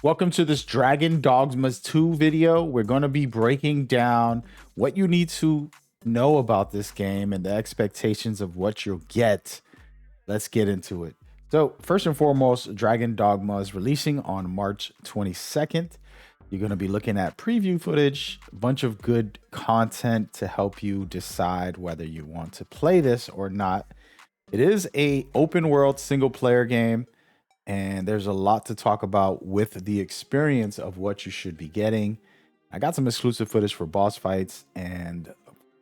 Welcome to this Dragon Dogmas 2 video. We're going to be breaking down what you need to know about this game and the expectations of what you'll get. Let's get into it. So, first and foremost, Dragon Dogma is releasing on March 22nd. You're going to be looking at preview footage, a bunch of good content to help you decide whether you want to play this or not. It is a open world single player game, and there's a lot to talk about with the experience of what you should be getting. I got some exclusive footage for boss fights and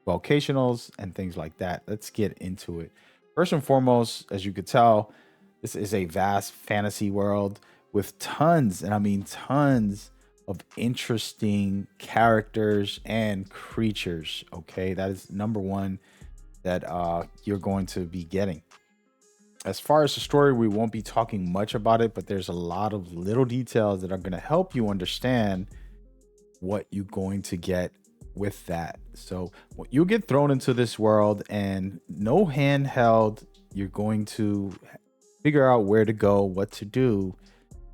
vocationals and things like that. Let's get into it. First and foremost, as you could tell, this is a vast fantasy world with tons, and I mean tons, of interesting characters and creatures. Okay, that is number one that you're going to be getting. As far as the story, we won't be talking much about it, but there's a lot of little details that are going to help you understand what you're going to get with that. So you'll get thrown into this world and no handheld. You're going to figure out where to go, what to do.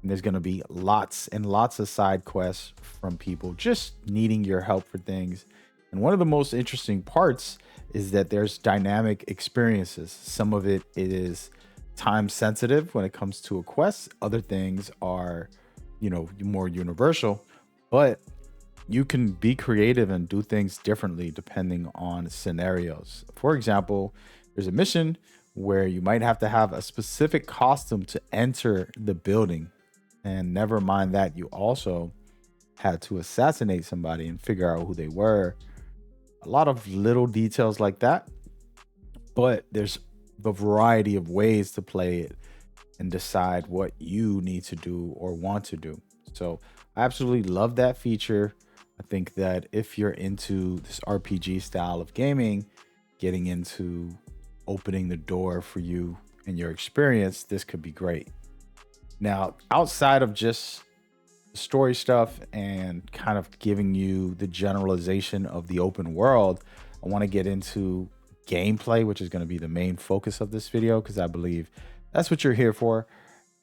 And there's going to be lots and lots of side quests from people just needing your help for things. And one of the most interesting parts is that there's dynamic experiences. Some of it is time sensitive when it comes to a quest. Other things are, more universal, but you can be creative and do things differently depending on scenarios. For example, there's a mission where you might have to have a specific costume to enter the building. And never mind that, you also had to assassinate somebody and figure out who they were. A lot of little details like that, but there's a variety of ways to play it and decide what you need to do or want to do. So I absolutely love that feature. I think that if you're into this RPG style of gaming, getting into opening the door for you and your experience, this could be great. Now, outside of just story stuff and kind of giving you the generalization of the open world, I want to get into gameplay, which is going to be the main focus of this video because I believe that's what you're here for.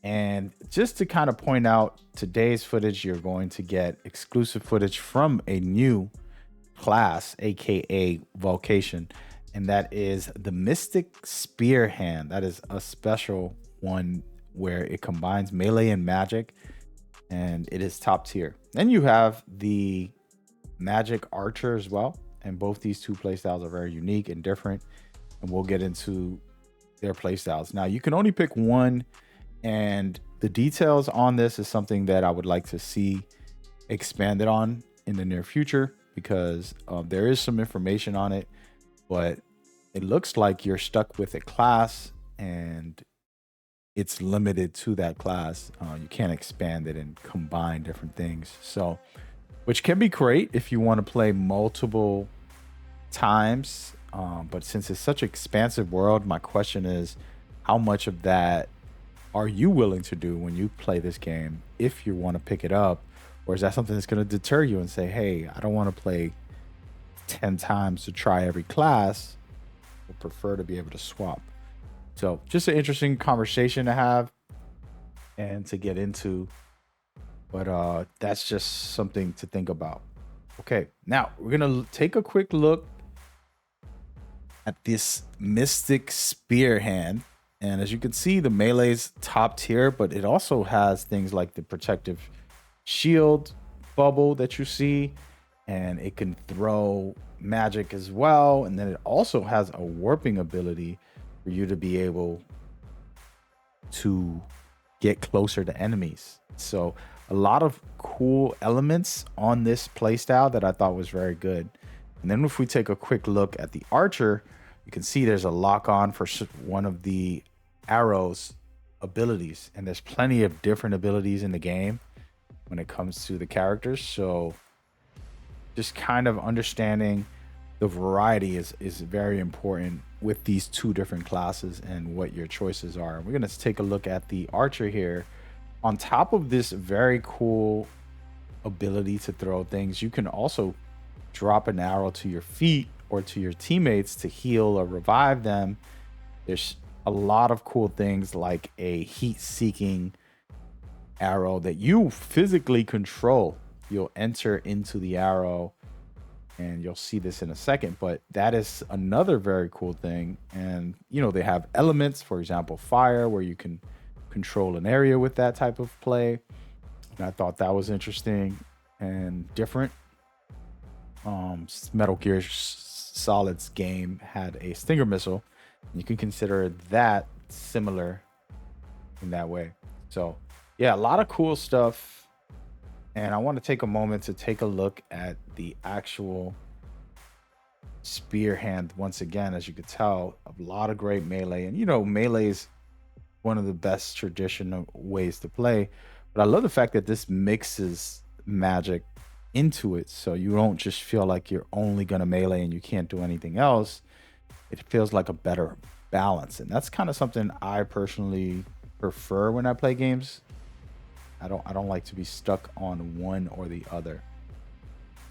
And just to kind of point out today's footage, you're going to get exclusive footage from a new class, aka Vocation, and that is the Mystic Spear Hand. That is a special one where it combines melee and magic, and it is top tier. Then you have the Magic Archer as well, and both these two playstyles are very unique and different, and we'll get into their playstyles. Now, you can only pick one, and the details on this is something that I would like to see expanded on in the near future because there is some information on it, but it looks like you're stuck with a class and it's limited to that class. You can't expand it and combine different things. So, which can be great if you want to play multiple times. But since it's such an expansive world, my question is, how much of that are you willing to do when you play this game if you want to pick it up? Or is that something that's going to deter you and say, hey, I don't want to play 10 times to try every class. I prefer to be able to swap. So just an interesting conversation to have and to get into, but that's just something to think about. Okay, now we're gonna take a quick look at this Mystic Spear Hand, and as you can see, the melee's top tier, but it also has things like the protective shield bubble that you see, and it can throw magic as well, and then it also has a warping ability for you to be able to get closer to enemies. So a lot of cool elements on this playstyle that I thought was very good. And then if we take a quick look at the archer, you can see there's a lock on for one of the arrows abilities, and there's plenty of different abilities in the game when it comes to the characters. So just kind of understanding the variety is very important with these two different classes and what your choices are. We're going to take a look at the archer here. On top of this very cool ability to throw things, you can also drop an arrow to your feet or to your teammates to heal or revive them. There's a lot of cool things like a heat-seeking arrow that you physically control. You'll enter into the arrow, and you'll see this in a second, but that is another very cool thing. And they have elements, for example, fire, where you can control an area with that type of play. And I thought that was interesting and different. Metal Gear Solid's game had a Stinger missile. You can consider that similar in that way. So, yeah, a lot of cool stuff. And I want to take a moment to take a look at the actual spear hand once again. As you could tell, a lot of great melee. And melee is one of the best traditional ways to play. But I love the fact that this mixes magic into it, so you don't just feel like you're only gonna melee and you can't do anything else. It feels like a better balance, and that's kind of something I personally prefer when I play games. I don't like to be stuck on one or the other.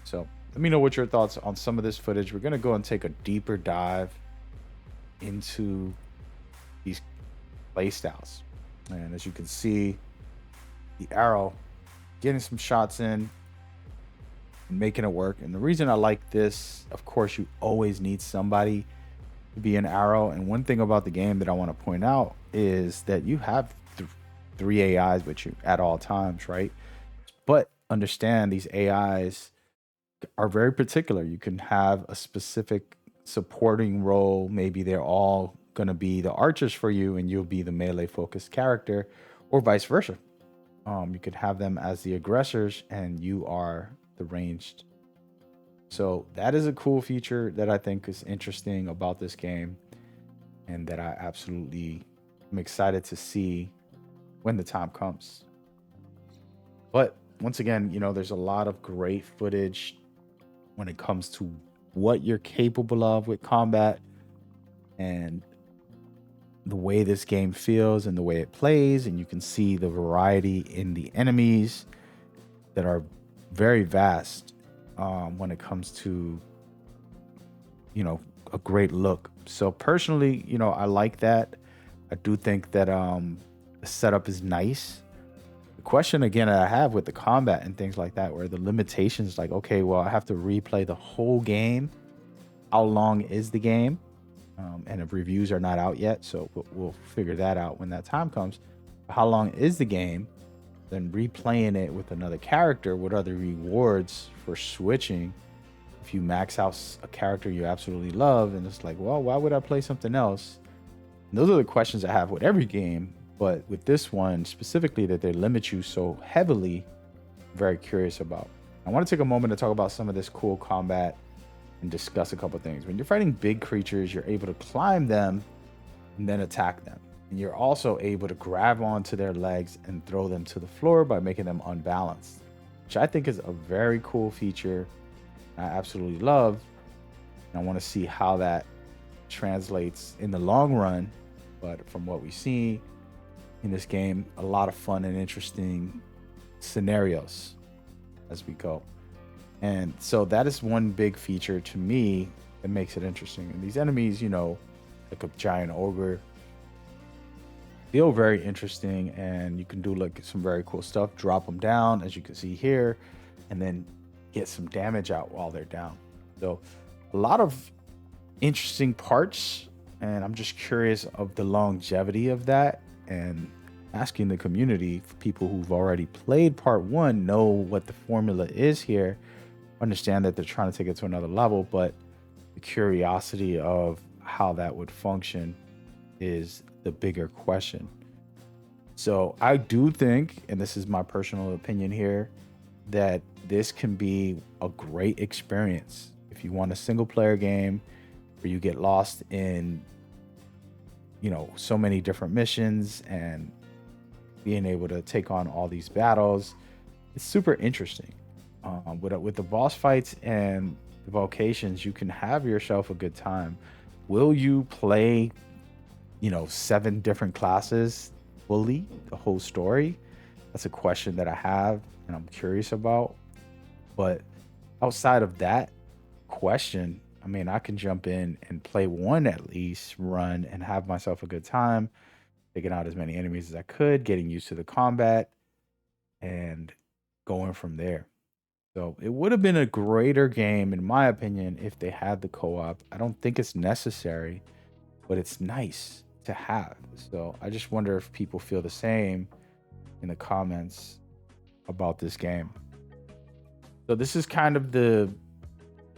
So let me know what your thoughts on some of this footage. We're gonna go and take a deeper dive into these playstyles, and as you can see, the arrow getting some shots in, making it work. And the reason I like this, of course, you always need somebody to be an arrow. And one thing about the game that I want to point out is that you have three AIs with you at all times, right? But understand these AIs are very particular. You can have a specific supporting role. Maybe they're all going to be the archers for you, and you'll be the melee focused character, or vice versa. You could have them as the aggressors, and you are the ranged. So that is a cool feature that I think is interesting about this game, and that I absolutely am excited to see when the time comes. But once again, there's a lot of great footage when it comes to what you're capable of with combat, and the way this game feels and the way it plays. And you can see the variety in the enemies that are very vast, when it comes to a great look. So personally, I like that. I do think that the setup is nice. The question again that I have with the combat and things like that, where the limitations, like, okay, well, I have to replay the whole game. How long is the game? And if reviews are not out yet, so we'll figure that out when that time comes. How long is the game? Then replaying it with another character, what are the rewards for switching if you max out a character you absolutely love? And it's like, well, why would I play something else? And those are the questions I have with every game, but with this one specifically, that they limit you so heavily, I'm very curious about. I want to take a moment to talk about some of this cool combat and discuss a couple things. When you're fighting big creatures, you're able to climb them and then attack them. And you're also able to grab onto their legs and throw them to the floor by making them unbalanced, which I think is a very cool feature I absolutely love. And I want to see how that translates in the long run. But from what we see in this game, a lot of fun and interesting scenarios as we go. And so that is one big feature to me that makes it interesting. And these enemies, like a giant ogre, feel very interesting, and you can do like some very cool stuff. Drop them down, as you can see here, and then get some damage out while they're down. So a lot of interesting parts, and I'm just curious of the longevity of that, and asking the community, for people who've already played part one, know what the formula is here, understand that they're trying to take it to another level, but the curiosity of how that would function is the bigger question. So I do think, and this is my personal opinion here, that this can be a great experience if you want a single player game where you get lost in so many different missions and being able to take on all these battles. It's super interesting. With the boss fights and the vocations, you can have yourself a good time. Will you play 7 different classes fully, the whole story? That's a question that I have and I'm curious about. But outside of that question, I mean, I can jump in and play one at least run and have myself a good time, taking out as many enemies as I could, getting used to the combat, and going from there. So it would have been a greater game, in my opinion, if they had the co-op. I don't think it's necessary, but it's nice to have. So I just wonder if people feel the same in the comments about this game. So this is kind of the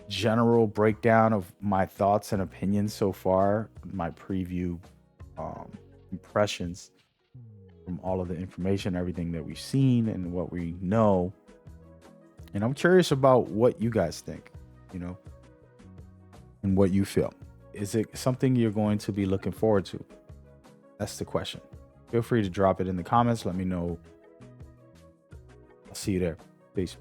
general breakdown of my thoughts and opinions so far, my preview impressions from all of the information, everything that we've seen and what we know. And I'm curious about what you guys think, you know, and what you feel. Is it something you're going to be looking forward to? That's the question. Feel free to drop it in the comments. Let me know. I'll see you there. Peace.